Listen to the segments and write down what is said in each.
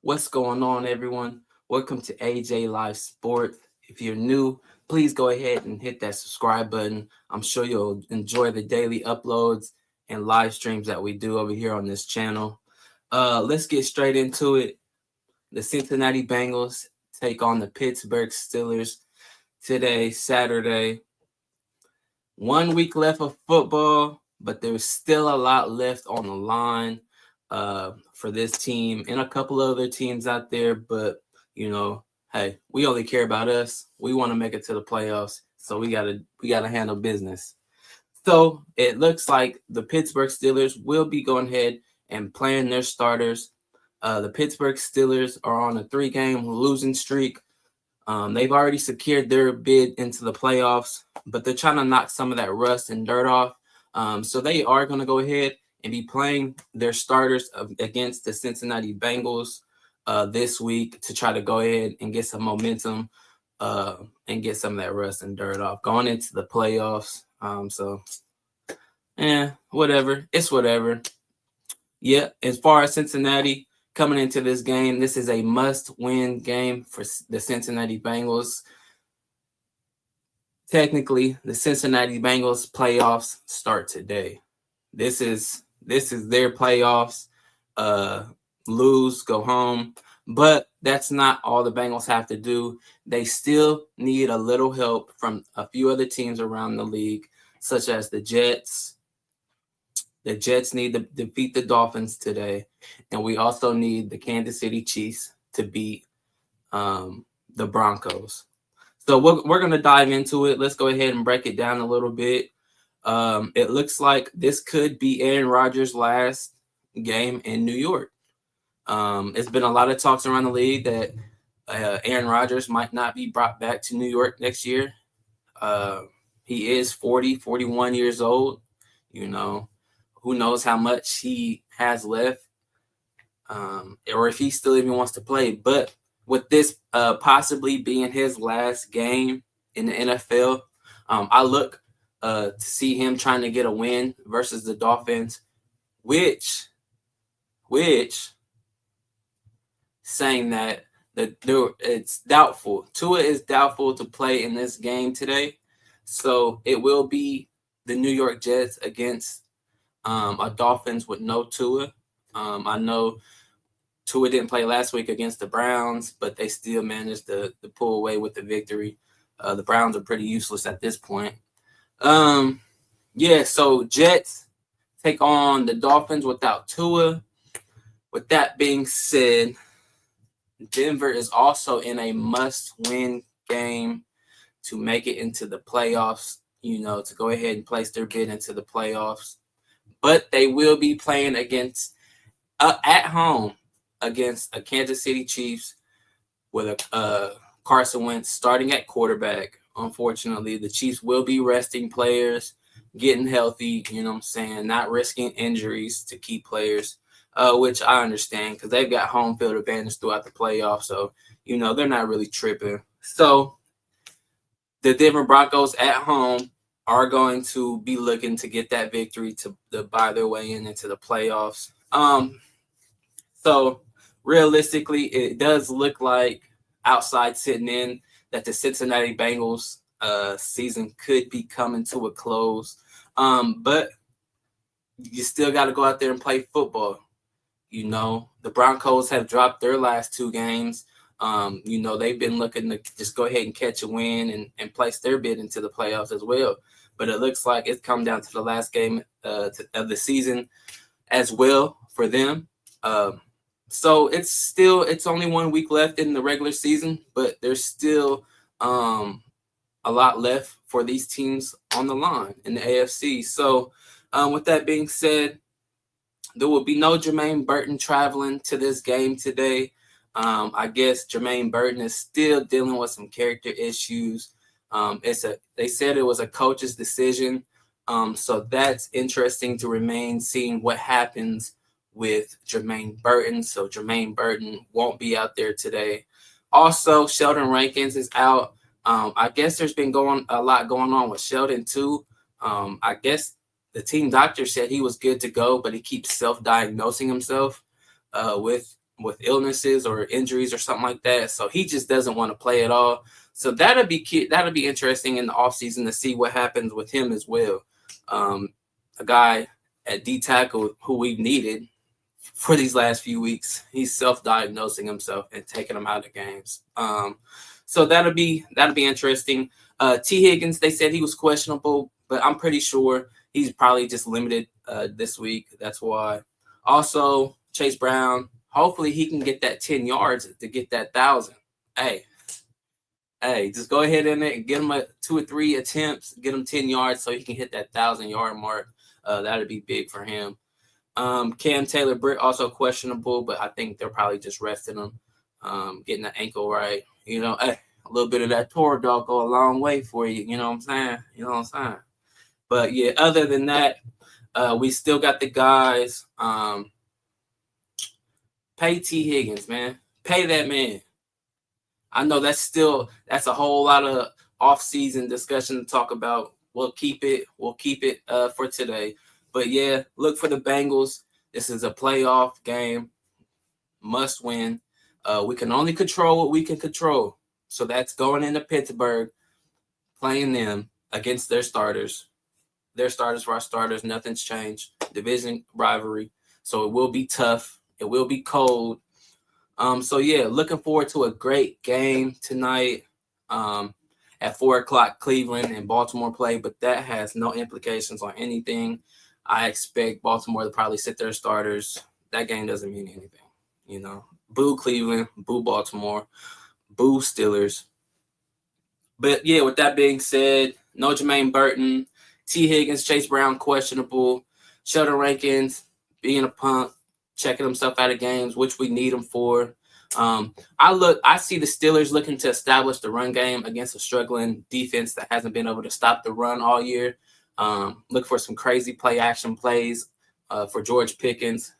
What's going on, everyone? Welcome to AJ Live Sport. If you're new, please go ahead and hit that subscribe button. I'm sure you'll enjoy the daily uploads and live streams that we do over here on this channel. Let's get straight into it. The Cincinnati Bengals take on the Pittsburgh Steelers today, Saturday. 1 week left of football, but there's still a lot left on the line for this team and a couple other teams out there. But hey, we only care about us. We want to make it to the playoffs, so we gotta handle business. So it looks like the Pittsburgh Steelers will be going ahead and playing their starters. The Pittsburgh Steelers are on a 3-game losing streak. They've already secured their bid into the playoffs, but they're trying to knock some of that rust and dirt off. So they are going to go ahead and be playing their starters against the Cincinnati Bengals this week to try to go ahead and get some momentum and get some of that rust and dirt off going into the playoffs. Whatever. It's whatever. Yeah, as far as Cincinnati coming into this game, this is a must-win game for the Cincinnati Bengals. Technically, the Cincinnati Bengals playoffs start today. This is their playoffs. Lose, go home. But that's not all the Bengals have to do. They still need a little help from a few other teams around the league, such as the Jets. The Jets need to defeat the Dolphins today. And we also need the Kansas City Chiefs to beat the Broncos. So we're going to dive into it. Let's go ahead and break it down a little bit. It looks like this could be Aaron Rodgers' last game in New York. It's been a lot of talks around the league that Aaron Rodgers might not be brought back to New York next year. He is 41 years old. Who knows how much he has left or if he still even wants to play. But with this possibly being his last game in the NFL, I look to see him trying to get a win versus the Dolphins, which saying that it's doubtful. Tua is doubtful to play in this game today. So it will be the New York Jets against a Dolphins with no Tua. I know Tua didn't play last week against the Browns, but they still managed to pull away with the victory. The Browns are pretty useless at this point. So Jets take on the Dolphins without Tua. With that being said, Denver is also in a must-win game to make it into the playoffs, to go ahead and place their bid into the playoffs. But they will be playing against at home against a Kansas City Chiefs with a Carson Wentz starting at quarterback. Unfortunately, the Chiefs will be resting players, getting healthy, not risking injuries to key players, which I understand because they've got home field advantage throughout the playoffs. So, they're not really tripping. So the Denver Broncos at home are going to be looking to get that victory to buy their way into the playoffs. So realistically, it does look like outside sitting in that the Cincinnati Bengals season could be coming to a close. But you still got to go out there and play football. The Broncos have dropped their last 2 games. They've been looking to just go ahead and catch a win and place their bid into the playoffs as well. But it looks like it's come down to the last game of the season as well for them. So it's only 1 week left in the regular season, but there's still a lot left for these teams on the line in the AFC. So with that being said, there will be no Jermaine Burton traveling to this game today. I guess Jermaine Burton is still dealing with some character issues. They said it was a coach's decision. So that's interesting to remain seeing what happens with Jermaine Burton. So Jermaine Burton won't be out there today. Also, Sheldon Rankins is out. I guess there's been a lot going on with Sheldon too. I guess the team doctor said he was good to go, but he keeps self-diagnosing himself with with illnesses or injuries or something like that. So he just doesn't want to play at all. So that'll be interesting in the offseason to see what happens with him as well. A guy at D tackle who we've needed for these last few weeks. He's self-diagnosing himself and taking him out of games. So that'll be interesting. T. Higgins, they said he was questionable, but I'm pretty sure he's probably just limited this week. That's why. Also, Chase Brown, hopefully he can get that 10 yards to get that 1,000. Hey, just go ahead in there and get him 2 or 3 attempts, get him 10 yards so he can hit that 1,000-yard mark. That'd be big for him. Cam Taylor-Britt also questionable, but I think they're probably just resting him, getting the ankle right. You know, a little bit of that tour dog go a long way for you. You know what I'm saying? But yeah, other than that, we still got the guys. Pay T. Higgins, man. Pay that man. I know that's a whole lot of off-season discussion to talk about. We'll keep it for today. But yeah, look for the Bengals. This is a playoff game. Must win. We can only control what we can control. So that's going into Pittsburgh, playing them against their starters. Their starters for our starters. Nothing's changed. Division rivalry. So it will be tough. It will be cold. So yeah, looking forward to a great game tonight. At 4:00, Cleveland and Baltimore play, but that has no implications on anything. I expect Baltimore to probably sit their starters. That game doesn't mean anything, you know. Boo Cleveland, boo Baltimore, boo Steelers. But yeah, with that being said, no Jermaine Burton, T. Higgins, Chase Brown questionable, Sheldon Rankins being a punk, checking himself out of games, which we need him for. I see the Steelers looking to establish the run game against a struggling defense that hasn't been able to stop the run all year. Look for some crazy play action plays for George Pickens.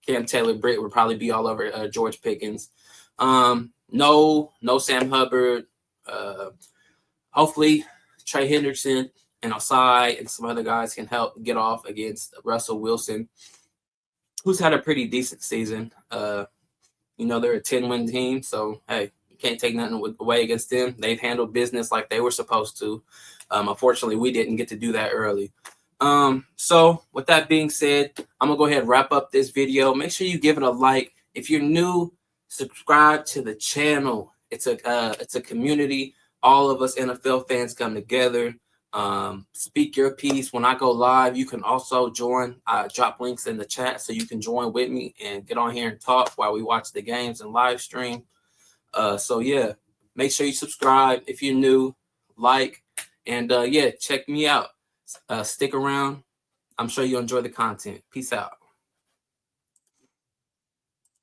Cam Taylor-Britt would probably be all over George Pickens. No Sam Hubbard. Hopefully Trey Hendrickson and Osai and some other guys can help get off against Russell Wilson, who's had a pretty decent season. You know, they're a 10-win team, so, hey, you can't take nothing away against them. They've handled business like they were supposed to. Unfortunately, we didn't get to do that early. So, with that being said, I'm going to go ahead and wrap up this video. Make sure you give it a like. If you're new, subscribe to the channel. It's a community. All of us NFL fans come together. Speak your piece. When I go live, you can also join. I drop links in the chat so you can join with me and get on here and talk while we watch the games and live stream. So yeah, make sure you subscribe if you're new, like, and yeah, check me out. Stick around. I'm sure you'll enjoy the content. Peace out.